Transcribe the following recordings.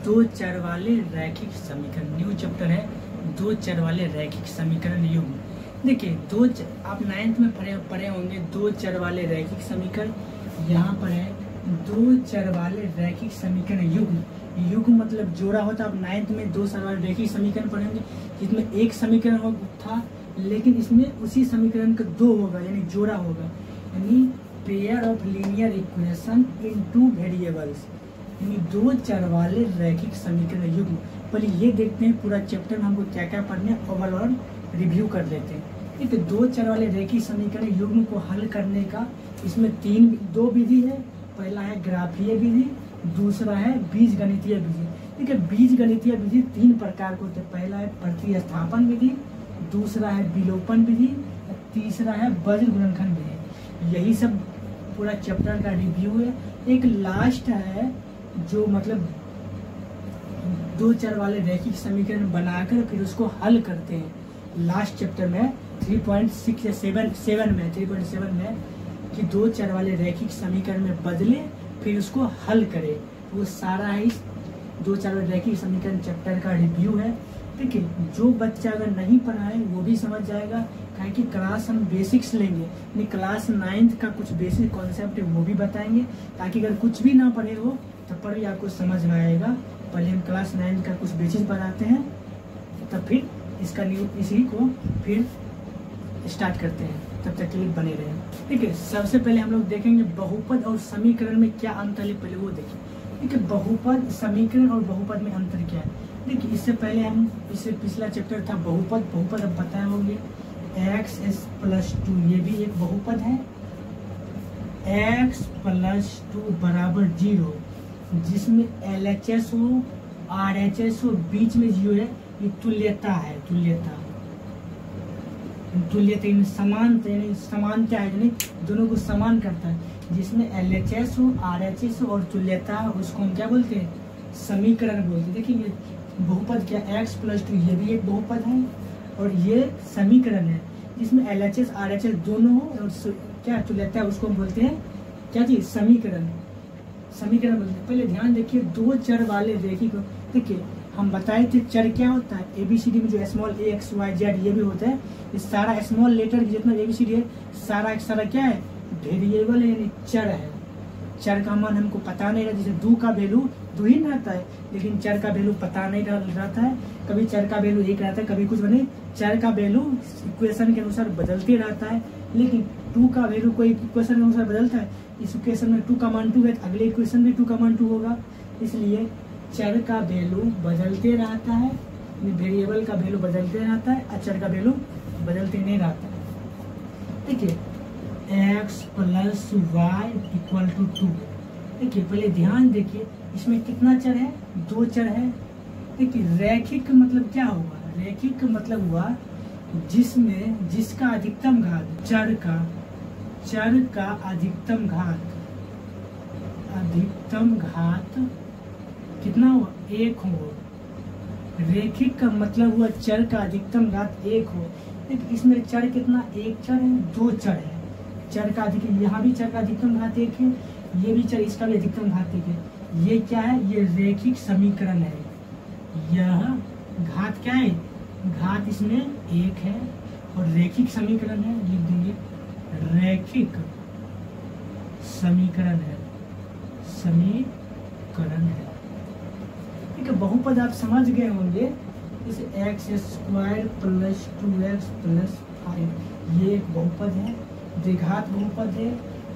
दो चर वाले रैखिक समीकरण, न्यू चैप्टर है दो चर वाले रैखिक समीकरण युग्म। देखिए आप 9th में पढ़े होंगे दो चर वाले रैखिक समीकरण। यहाँ पर है दो चर वाले रैखिक समीकरण युग्म। युग्म मतलब जोड़ा होता है। आप 9th में दो चर वाले रैखिक समीकरण पढ़ेंगे जिसमें एक समीकरण था, लेकिन इसमें उसी समीकरण का दो होगा, यानी जोड़ा होगा, यानी pair of linear equation in two variables, यानी दो चर वाले रैखिक समीकरण युग्म। पहले ये देखते हैं पूरा चैप्टर में हमको क्या क्या पढ़ना है, ओवरऑल रिव्यू कर लेते हैं। ठीक है, दो चर वाले रैखिक समीकरण युग्म को हल करने का इसमें दो विधि है। पहला है ग्राफीय विधि, दूसरा है बीजगणितीय विधि। ठीक है, बीजगणितीय विधि तीन प्रकार के होते हैं। पहला है प्रतिस्थापन विधि, दूसरा है विलोपन विधि, तीसरा है वज्र गुणनखंड विधि। यही सब पूरा चैप्टर का रिव्यू है। एक लास्ट है जो मतलब दो चर वाले रैखिक समीकरण बनाकर फिर उसको हल करते हैं। लास्ट चैप्टर में 3.6 या 7 में 3.7 में कि दो चर वाले रैखिक समीकरण में बदले फिर उसको हल करे। वो सारा है इस दो चर वाले रैखिक समीकरण चैप्टर का रिव्यू है। ठीक है, जो बच्चा अगर नहीं पढ़ा है वो भी समझ जाएगा, काहे कि क्लास हम बेसिक्स लेंगे, यानी क्लास 9th का कुछ बेसिक कॉन्सेप्ट है वो भी बताएंगे, ताकि अगर कुछ भी ना पढ़े हो तब पर भी आपको समझ में आएगा। पहले हम क्लास 9 का कुछ बेसिक बताते हैं, तब फिर इसका इसी को फिर स्टार्ट करते हैं। तब तक के लिए बने रहें। ठीक है, सबसे पहले हम लोग देखेंगे बहुपद और समीकरण में क्या अंतर है, पहले वो देखें। ठीक है, बहुपद समीकरण और बहुपद में अंतर क्या है। देखिए इससे पहले इससे पिछला चैप्टर था बहुपद अब बताए होंगे। x+2 ये भी एक बहुपद है। x+2 बराबर 0, जिसमें LHS हो RHS हो, बीच में 0 है, ये तुल्यता है। तुल्यता समानता है, यानी दोनों को समान करता है। जिसमें LHS हो RHS हो और तुल्यता हो, उसको हम क्या बोलते हैं, समीकरण बोलते हैं। देखिए ये बहुपद क्या, x+2 ये भी एक बहुपद है और ये समीकरण है जिसमें LHS RHS दोनों हो और क्या तुल्यता है, उसको हम बोलते हैं क्या चीज, समीकरण बोलते हैं। पहले ध्यान देखिए दो चर वाले रैखिक, देखिए हम बताए थे चर क्या होता है। ABCD में जो small a x y z ये भी होता है। ये सारा स्मॉल लेटर जितना ABCD है सारा क्या है, वेरिएबल है, यानी चर है। चर का मान हमको पता नहीं रहता, जैसे 2 का वैल्यू 2 ही रहता है, लेकिन चर का वैल्यू पता नहीं रहता है। कभी चर का वैल्यू 1 रहता है, कभी कुछ बने। चर का वैल्यू इक्वेशन के अनुसार बदलते रहता है, लेकिन 2 का वैल्यू कोई इक्वेशन के अनुसार बदलता है। इस इक्वेशन में 2 का मान 2 है, अगले इक्वेशन में 2 का मान 2 होगा। इसलिए चर का वैल्यू बदलते रहता है, वेरिएबल का वैल्यू बदलते रहता है, अचर का वैल्यू बदलते नहीं रहता है। देखिए x+y = 2। देखिए पहले ध्यान देखिए इसमें कितना चर है, 2 चर है। देखिए रैखिक मतलब क्या हुआ, रैखिक मतलब हुआ जिसका अधिकतम घात, चर का अधिकतम घात कितना हुआ, 1 हो। रैखिक का मतलब हुआ चर का अधिकतम घात 1 हो। देखिए इसमें चर कितना, 1 चर है, 2 चर है। चर का अधिकतम, यहाँ भी चर का अधिकतम घात 1 है, ये भी चर, इसका भी अधिकतम घात 1 है। ये क्या है, ये रैखिक समीकरण है। यह घात क्या है, घात इसमें 1 है और रैखिक समीकरण है, लिख देंगे रैखिक समीकरण है। ठीक है, बहुपद आप समझ गए होंगे, जैसे x² + 2x + 5 ये एक बहुपद है, द्विघात बहुपद है,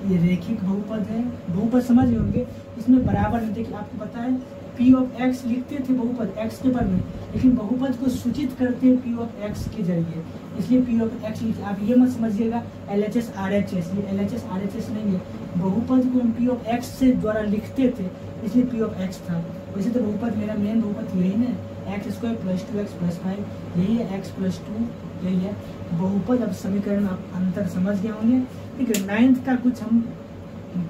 ये रैखिक बहुपद है। बहुपद समझ गए होंगे, इसमें बराबर नहीं। देखिए आपको पता है P(x) लिखते थे बहुपद x के पर में, लेकिन बहुपद को सूचित करते हैं P(x) के जरिए, इसलिए P(x) लिखते। आप ये मत समझिएगा LHS RHS, ये LHS RHS नहीं है। बहुपद को हम P(x) से द्वारा लिखते थे, इसलिए P(x) था। वैसे तो बहुपद मेरा मेन बहुपद यही ना, x² + 2x + 5 यही है, x+2 यही है बहुपद। अब समीकरण आप अंतर समझ गए होंगे। ठीक है, 9th का कुछ हम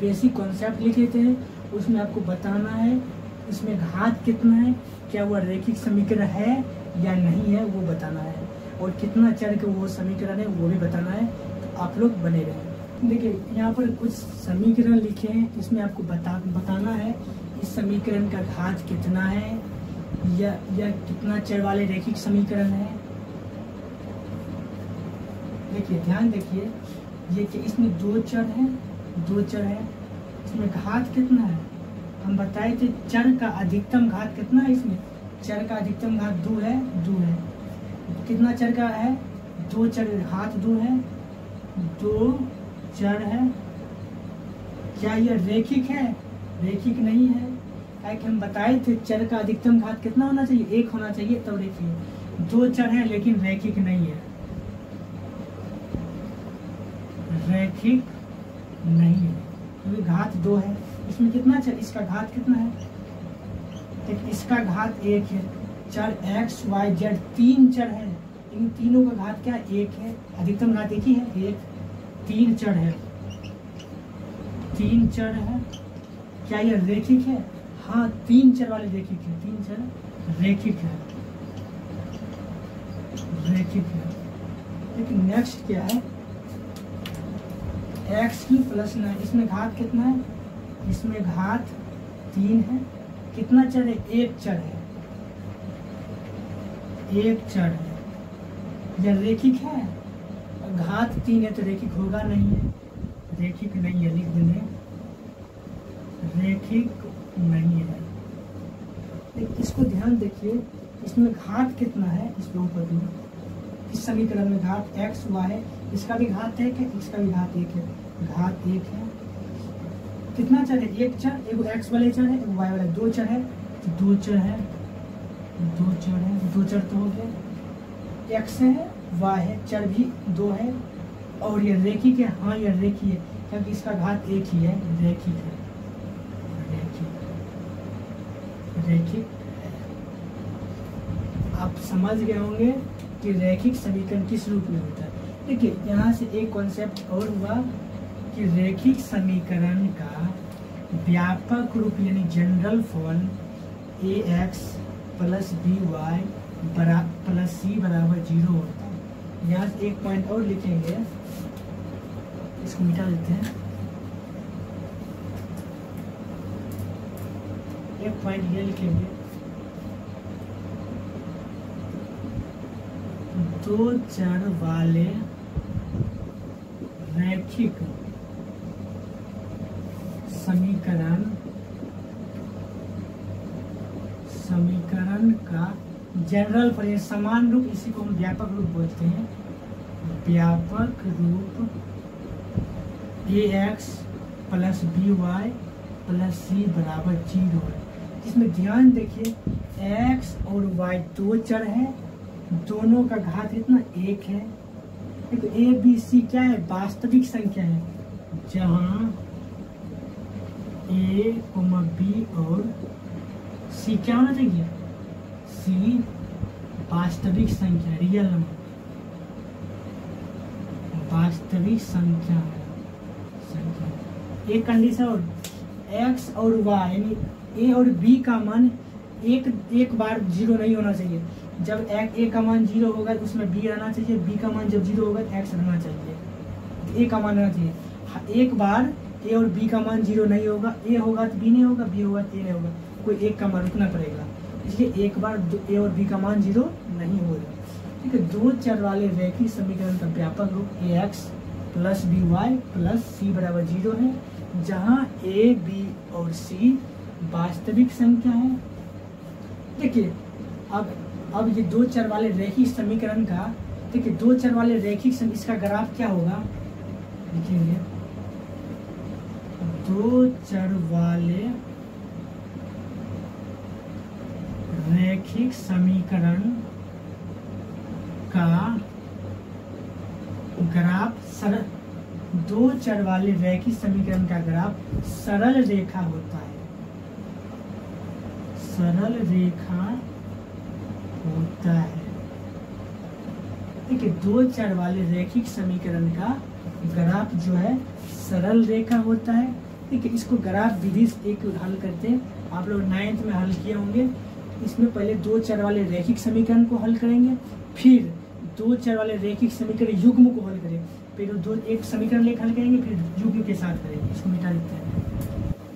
बेसिक कॉन्सेप्ट लिख लेते हैं, उसमें आपको बताना है इसमें घात कितना है, क्या वह रैखिक समीकरण है या नहीं है वो बताना है, और कितना चर के वो समीकरण है वो भी बताना है। तो आप लोग बने रहें। देखिए यहाँ पर कुछ समीकरण लिखे हैं, इसमें आपको बताना है इस समीकरण का घात कितना है, यह कितना चर वाले रैखिक समीकरण है। देखिए ध्यान देखिए, ये कि इसमें दो चर है, इसमें घात कितना है, हम बताए थे चर का अधिकतम घात कितना है, इसमें चर का अधिकतम घात 2 है। कितना चर का है, 2 चर, घात 2 है, 2 चर है। क्या यह रैखिक है? रैखिक नहीं है, कि हम बताए थे चर का अधिकतम घात कितना होना चाहिए, 1 होना चाहिए, तब रैखिक। 2 चर है लेकिन रैखिक नहीं है, रैखिक नहीं है क्योंकि घात 2 है। इसमें कितना चर, इसका घात कितना है, देखिए इसका घात 1 है। चर x y z 3 चर है, इन तीनों का घात क्या है, 1 है। अधिकतम घात एक ही है, 1। 3 चर है, 3 चर है। क्या यह रैखिक है? हाँ, 3 चर वाले रैखिक है, 3 चर रैखिक है, लेकिन नेक्स्ट क्या है, x³ + 9, इसमें घात कितना है, इसमें घात 3 है। कितना चर है, 1 चर है, 1 चर है। यह रैखिक है? घात 3 है तो रैखिक होगा नहीं है, रैखिक नहीं है, लिख देंगे रैखिक नहीं है। इसको ध्यान देखिए, इसमें घात कितना है, इस बहुपदी इस समीकरण में घात x y है, इसका भी घात 1 है, इसका भी घात 1 है, घात 1 है। कितना चर है, 1 चर, एगो x वाले चर है, एगो y वाला, 2 चर है, 2 चर है, 2 चर है, 2 चर तो हो गए, x है, y है, चर भी 2 है। और ये रैखिक है? हाँ यह रैखिक है क्योंकि इसका घात 1 ही है, रैखिक है, रैखिक। आप समझ गए होंगे कि रैखिक समीकरण किस रूप में होता है। देखिए यहाँ से एक कॉन्सेप्ट और हुआ कि रैखिक समीकरण का व्यापक रूप यानी general form ax + by + c = 0 होता है। यहाँ से एक पॉइंट और लिखेंगे, इसको मिटा देते हैं। एक पॉइंट ये लिखेंगे, 2 चर वाले रैखिक समीकरण का जनरल फॉर्म, समान रूप, इसी को हम व्यापक रूप बोलते हैं। व्यापक रूप ax + by + c = 0 है। इसमें ध्यान देखिए, x और y 2 चर है, दोनों का घात इतना 1 है। तो a b c क्या है, वास्तविक संख्या है, जहाँ a, b और c क्या होना चाहिए, c वास्तविक संख्या, रियल नंबर, वास्तविक संख्या है। एक कंडीशन और, x और y यानी a और b का मान एक बार 0 नहीं होना चाहिए। जब a का मान 0 होगा उसमें b रहना चाहिए, b का मान जब 0 होगा तो x रहना चाहिए, a का मान रहना चाहिए। एक बार a और b का मान 0 नहीं होगा, a होगा तो b नहीं होगा, b होगा तो a नहीं होगा, कोई एक का मान रुकना पड़ेगा। इसलिए एक बार a और b का मान 0 नहीं होगा। ठीक है, 2 चर वाले रैखिक समीकरण का व्यापक रूप ax + by + c = 0 है, जहाँ a, b और c वास्तविक संख्या है। देखिए अब ये 2 चर वाले रैखिक समीकरण का, देखिए 2 चर वाले रैखिक इसका ग्राफ क्या होगा, लिखेंगे 2 चर वाले रैखिक समीकरण का ग्राफ सरल, 2 चर वाले रैखिक समीकरण का ग्राफ सरल रेखा होता है, सरल रेखा होता है। देखिए 2 चर वाले रैखिक समीकरण का ग्राफ जो है सरल रेखा होता है। देखिए इसको ग्राफ विधि से एक हल करते हैं, आप लोग 9th में हल किए होंगे। इसमें पहले 2 चर वाले रैखिक समीकरण को हल करेंगे, फिर 2 चर वाले रैखिक समीकरण युग्म को हल करेंगे, फिर एक समीकरण लेकर हल करेंगे, फिर युग्म के साथ करेंगे। इसको मिटा देते हैं।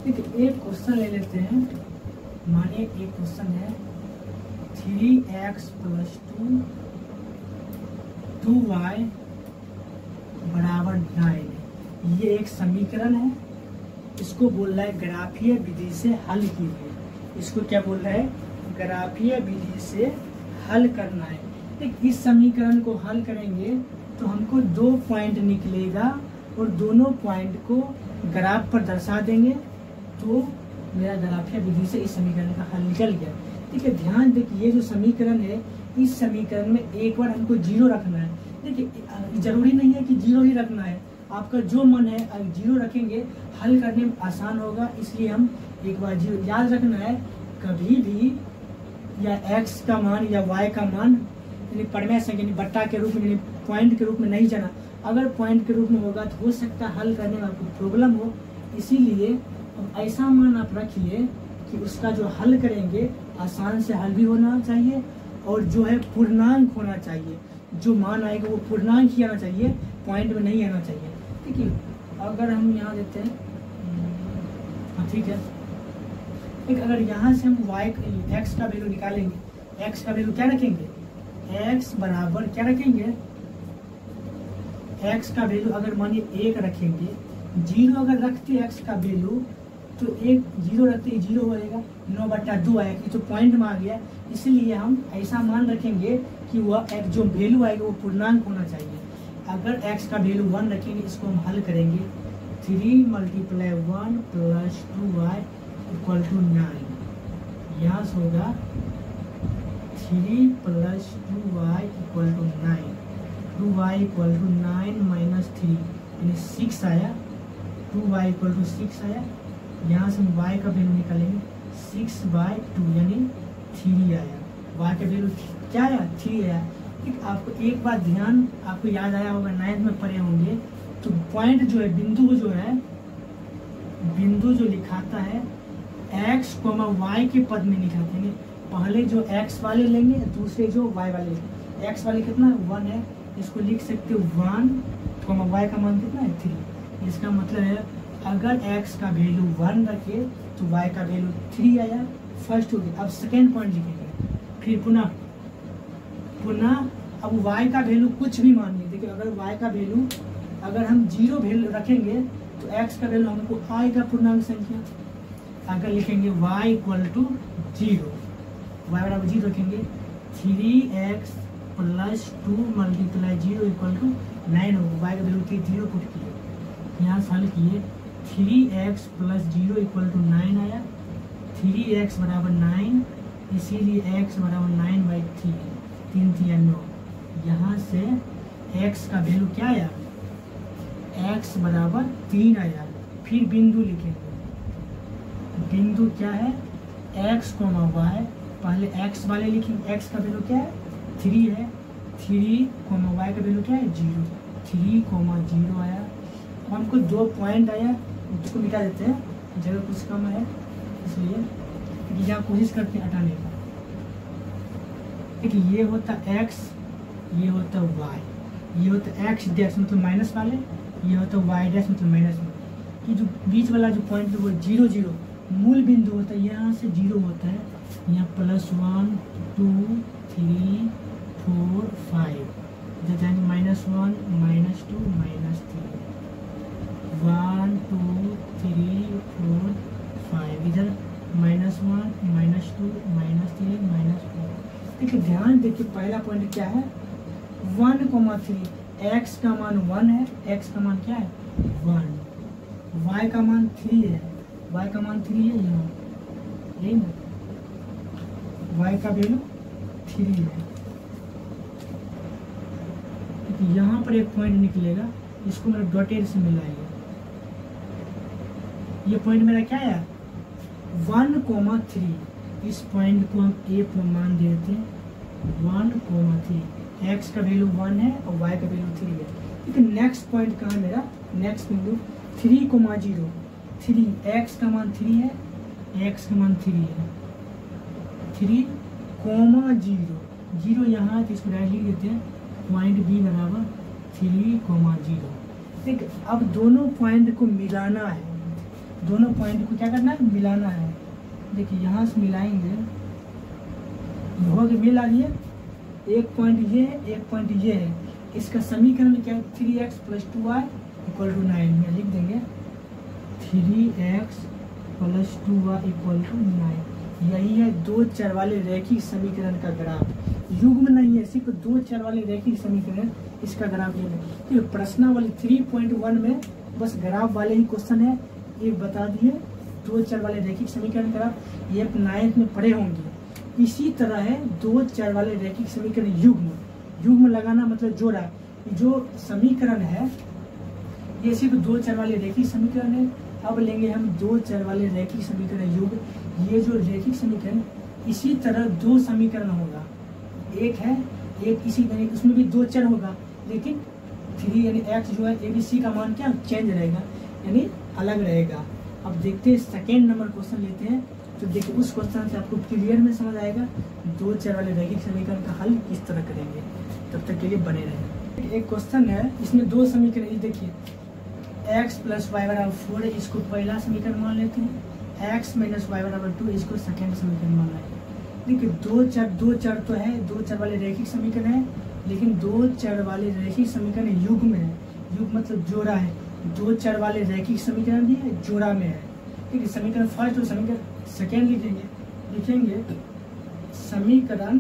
देखिए एक क्वेश्चन ले लेते हैं, मानिए एक क्वेश्चन है 3x प्लस 2y बराबर 9। ये एक समीकरण है, इसको बोल रहा है ग्राफीय विधि से हल कीजिए। इसको क्या बोल रहा है? ग्राफीय विधि से हल करना है। एक इस समीकरण को हल करेंगे तो हमको 2 पॉइंट निकलेगा और दोनों पॉइंट को ग्राफ पर दर्शा देंगे तो मेरा ग्राफीय विधि से इस समीकरण का हल निकल गया। ठीक है, ध्यान देखिए ये जो समीकरण है, इस समीकरण में एक बार हमको 0 रखना है। देखिए जरूरी नहीं है कि 0 ही रखना है, आपका जो मन है। अगर 0 रखेंगे हल करने में आसान होगा, इसलिए हम एक बार 0 याद रखना है। कभी भी या x का मान या y का मान यानी परमेय संख्या यानी बट्टा के रूप में यानी पॉइंट के रूप में नहीं जाना। अगर पॉइंट के रूप में होगा तो हो सकता है हल करने में आपको प्रॉब्लम हो, इसीलिए ऐसा मान आप रखिए कि उसका जो हल करेंगे आसान से हल भी होना चाहिए और जो है पूर्णांक होना चाहिए। जो मान आएगा वो पूर्णांक ही आना चाहिए, पॉइंट में नहीं आना चाहिए। ठीक है, अगर हम यहाँ देते हैं ठीक है, एक अगर यहाँ से हम x का वैल्यू निकालेंगे, x का वैल्यू क्या रखेंगे? x बराबर क्या रखेंगे? x का वैल्यू अगर मानिए 1 रखेंगे, 0 अगर रखते x का वैल्यू तो 0 रखते 0 होएगा, 9/2 आएगा, ये तो पॉइंट में आ गया। इसीलिए हम ऐसा मान रखेंगे कि वह एक जो वैल्यू आएगा वो पूर्णांक होना चाहिए। अगर x का वैल्यू 1 रखेंगे, इसको हम हल करेंगे 3 × 1 + 2y = 9। यहाँ से होगा 3 + 2y = 9, 2y = 9 - 3 यानी 6 आया, 2y = 6 आया। यहाँ से हम y का वैल्यू निकालेंगे 6/2 यानी 3 आया। y का वैल्यू क्या आया? 3 आया। ठीक, आपको एक बात ध्यान आपको याद आया होगा, 9th में पढ़े होंगे, तो पॉइंट जो है बिंदु जो लिखाता है x, y के पद में लिखाते हैं। पहले जो x वाले लेंगे, दूसरे जो y वाले लेंगे। x वाले कितना है? 1 है, इसको लिख सकते हो 1, y का मान कितना है? 3। इसका मतलब है अगर x का वैल्यू 1 रखे तो y का वैल्यू 3 आया। फर्स्ट हो गया। अब सेकेंड पॉइंट लिखेंगे, फिर पुनः अब y का वैल्यू कुछ भी मानिए। देखिए अगर y का वैल्यू अगर हम 0 वैल्यू रखेंगे तो x का वैल्यू हमको आएगा पूर्णांक संख्या। अगर लिखेंगे y = 0, y बराबर 0 रखेंगे, 3x + 2 × 0 = 9 होगा। y का वैल्यू 0 पुट किए, यहाँ से हल किए, 3x + 0 = 9 आया। 3x बराबर 9, इसीलिए x बराबर 9/3, 3 3 9। यहाँ से x का वैल्यू क्या आया? x बराबर 3 आया। फिर बिंदु लिखेंगे, बिंदु क्या है? x, y। पहले x वाले लिखेंगे, x का वैल्यू क्या है? 3 है, 3, y का वैल्यू क्या है? 0, 3, 0 आया। हमको 2 पॉइंट आया, उसको मिटा देते हैं, जगह कुछ कम है इसलिए यहाँ कोशिश करते हैं हटाने का। देखिए ये होता x, ये होता y, ये होता x डैश मतलब माइनस वाले, ये होता y डैश मतलब माइनस में। ये जो बीच वाला जो पॉइंट है वो 0 0 मूल बिंदु होता है, यहाँ से 0 होता है, यहाँ +1 2 3 4 5, इधर जाएंगे -1 -2 -3, 1 2 3 4 5, इधर -1 -2 -3 -4। देखिए ध्यान देखिए पहला पॉइंट क्या है? 1,3। x का मान 1 है, x का मान क्या है? 1, y का मान 3 है, y का मान 3 है, यहाँ यही ना, y का वैल्यू 3 है। यहाँ पर एक पॉइंट निकलेगा, इसको मेरा डॉटेड से मिलाएंगे। ये पॉइंट मेरा क्या है? 1,3। इस पॉइंट को हम a पर मान देते हैं 1,3। x का वैल्यू 1 है और y का वैल्यू 3 है। ठीक है, नेक्स्ट पॉइंट कहाँ मेरा? नेक्स्ट बिंदु 3,0। 3, x का मान 3 है, x का मान 3 है, 3,0। 0 यहाँ है तो इसको डायरेक्ट लिख देते हैं, पॉइंट b बराबर 3,0। ठीक, अब दोनों पॉइंट को मिलाना है, दोनों पॉइंट को क्या करना है? मिलाना है। देखिए यहाँ से मिलाएंगे हो गया, मिल आ रही है। एक पॉइंट ये है, एक पॉइंट ये है। इसका समीकरण में क्या है, 3x + 2y = 9। यहाँ लिख देंगे 3x + 2y = 9। यही है दो चर वाले रैखिक समीकरण का ग्राफ। युग्म नहीं है, सिर्फ दो चर वाले रैखिक समीकरण, इसका ग्राफ ये है। तो प्रश्नावली 3.1 में बस ग्राफ वाले ही क्वेश्चन है, ये बता दिए दो चर वाले रैखिक समीकरण ग्राफ, ये 9th में पढ़े होंगे। इसी तरह है दो चर वाले रैखिक समीकरण युग्म। युग्म लगाना मतलब जोड़ा। जो समीकरण है ये सिर्फ दो चर वाले रैखिक समीकरण है। अब लेंगे हम दो चर वाले रैखिक समीकरण युग्म। ये जो रैखिक समीकरण, इसी तरह दो समीकरण होगा, एक है एक इसी तरह, उसमें भी दो चर होगा, लेकिन 3 यानी x जो है ABC का मान क्या चेंज रहेगा, यानी अलग रहेगा। अब देखते हैं सेकेंड नंबर क्वेश्चन लेते हैं। तो देखिए उस क्वेश्चन से आपको क्लियर में समझ आएगा दो चर वाले रैखिक समीकरण का हल किस तरह करेंगे। तब तक के लिए बने रहें। एक क्वेश्चन है, इसमें दो समीकरण, देखिए x + y = 4 इसको पहला समीकरण मान लेते हैं, x - y = 2 इसको सेकेंड समीकरण मान लेते हैं। देखिए दो चर तो है, दो चर वाले रैखिक समीकरण है, लेकिन दो चर वाले रैखिक समीकरण युग्म है। युग्म मतलब जोड़ा है। दो चर वाले रैखिक समीकरण भी है, जोड़ा में है। ठीक है, समीकरण फर्स्ट और समीकरण सेकेंड लिखेंगे समीकरण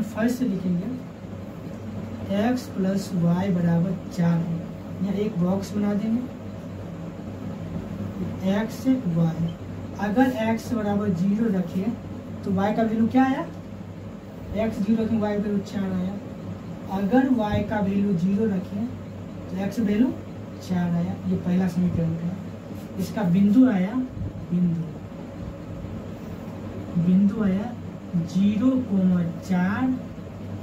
फर्स्ट से लिखेंगे x + y = 4 है। यहाँ एक बॉक्स बना देंगे x y। अगर x = 0 रखें तो y का वैल्यू क्या आया, x 0 रखें y का वैल्यू 4 आया। अगर y का वैल्यू 0 रखें तो x वैल्यू 4 आया। ये पहला समीकरण था। इसका बिंदु आया 0,4,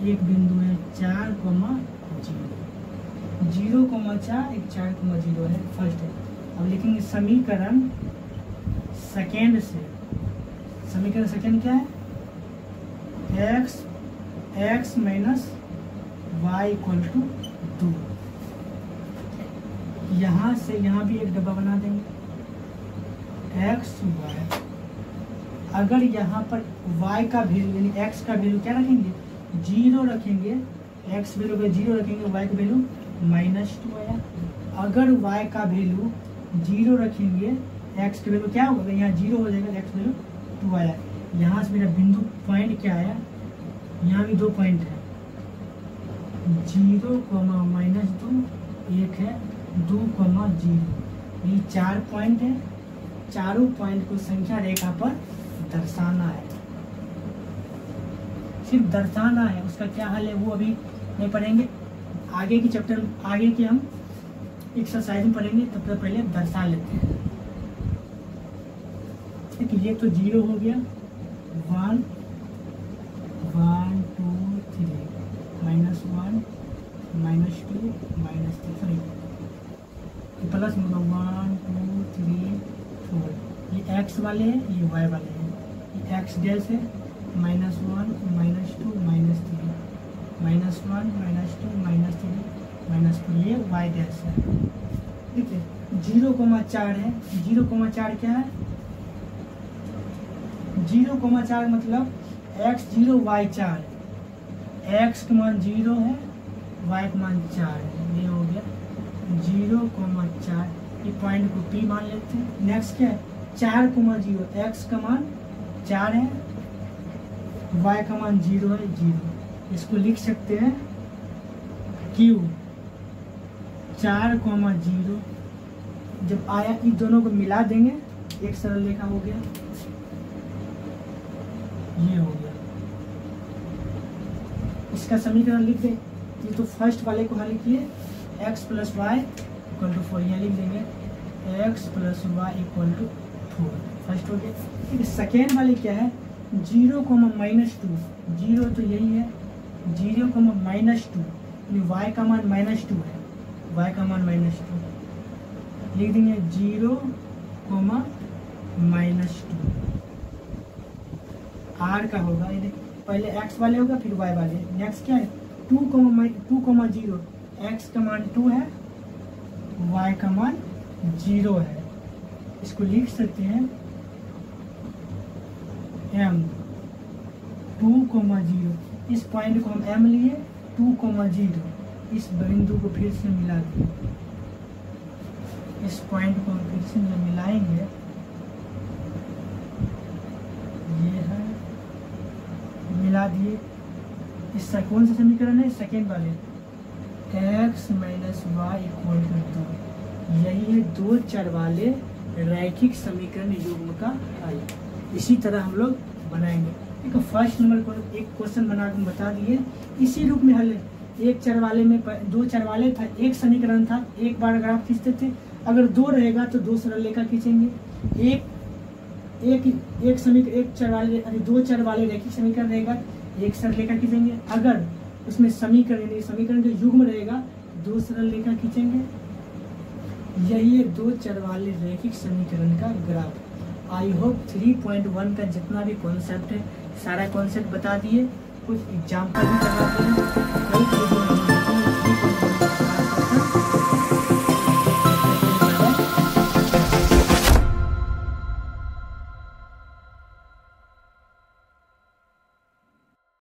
एक बिंदु है 4,0, 0,4 एक 4,0 है, फर्स्ट है। अब लिखेंगे समीकरण सेकेंड से। समीकरण सेकेंड क्या है, x - y = 2। यहाँ से यहाँ भी एक डब्बा बना देंगे x y। अगर यहाँ पर y का वैल्यू यानी x का वैल्यू क्या रखेंगे, 0 रखेंगे, x वैल्यू पे 0 रखेंगे, y का वैल्यू -2 आया। अगर y का वैल्यू 0 रखेंगे, x का वैल्यू क्या होगा, यहाँ 0 हो जाएगा, x वैल्यू 2 आया। यहाँ से मेरा बिंदु पॉइंट क्या आया, यहाँ भी दो पॉइंट है, 0, -2, एक है 2,0। ये 4 पॉइंट है। चारों पॉइंट को संख्या रेखा पर दर्शाना है, सिर्फ दर्शाना है। उसका क्या हल है वो अभी नहीं पढ़ेंगे, आगे की चैप्टर आगे के हम एक्सरसाइज में पढ़ेंगे। तब तक पहले दर्शा लेते हैं। ठीक है, ये तो 0 हो गया, 1 1 2 3 -1 -2 -3 सॉरी प्लस 1 2 3 4। ये x वाले हैं, ये y वाले हैं। ये x डैश है, -1 -2 -3 -1 -2 -3 ये y डैश है। ठीक है, 0,4 है। 0,4 क्या है, 0,4 मतलब x 0 y 4, x का मान 0 है, y का मान 4 है। ये हो गया 0,4। ये पॉइंट को P मान लेते हैं। नेक्स्ट क्या है, 4,0, x का मान 4 है, y का मान 0 है, 0। इसको लिख सकते हैं Q 4,0। जब आया इन दोनों को मिला देंगे, एक सरल रेखा हो गया, ये हो गया। इसका समीकरण लिख दें। ये तो फर्स्ट वाले को हल किए, x + y = 4। यहाँ लिख देंगे x + y = 4, फर्स्ट हो गया। ठीक है, सेकेंड वाले क्या है, 0, -2। 0 तो यही है, 0, -2 y का मान -2 है, y का मान -2 लिख देंगे 0, -2। r का होगा, ये पहले x वाले होगा फिर y वाले। नेक्स्ट क्या है, 2,0, x का मान 2 है, y का मान 0 है। इसको लिख सकते हैं m 2,0, इस पॉइंट को हम m लिए 2,0, इस बिंदु को फिर से मिला दिए, इस पॉइंट को हम फिर से मिलाएंगे, ये है मिला दिए। इसका कौन सा समीकरण है? सेकेंड वाले, x minus Y equal to 2, यही है दो चर वाले रैखिक समीकरण युग्म का हल। इसी तरह हम लोग बनाएंगे। एक फर्स्ट नंबर को एक क्वेश्चन बना के बता दिए, इसी रूप में हल है। एक चर वाले में दो चर वाले था, एक समीकरण था, एक बार ग्राफ खींचते थे। अगर दो रहेगा तो दो सरल रेखा खींचेंगे। एक चर वाले दो चर वाले रैखिक समीकरण रहेगा, एक सरल रेखा खींचेंगे। अगर उसमें समीकरण जो युग्म रहेगा, दो सरल रेखा खींचेंगे। यही है दो चर वाले रैखिक समीकरण का ग्राफ। आई होप 3.1 का जितना भी कॉन्सेप्ट है सारा कॉन्सेप्ट बता दिए, कुछ एग्जाम्पल भी करवाते हैं।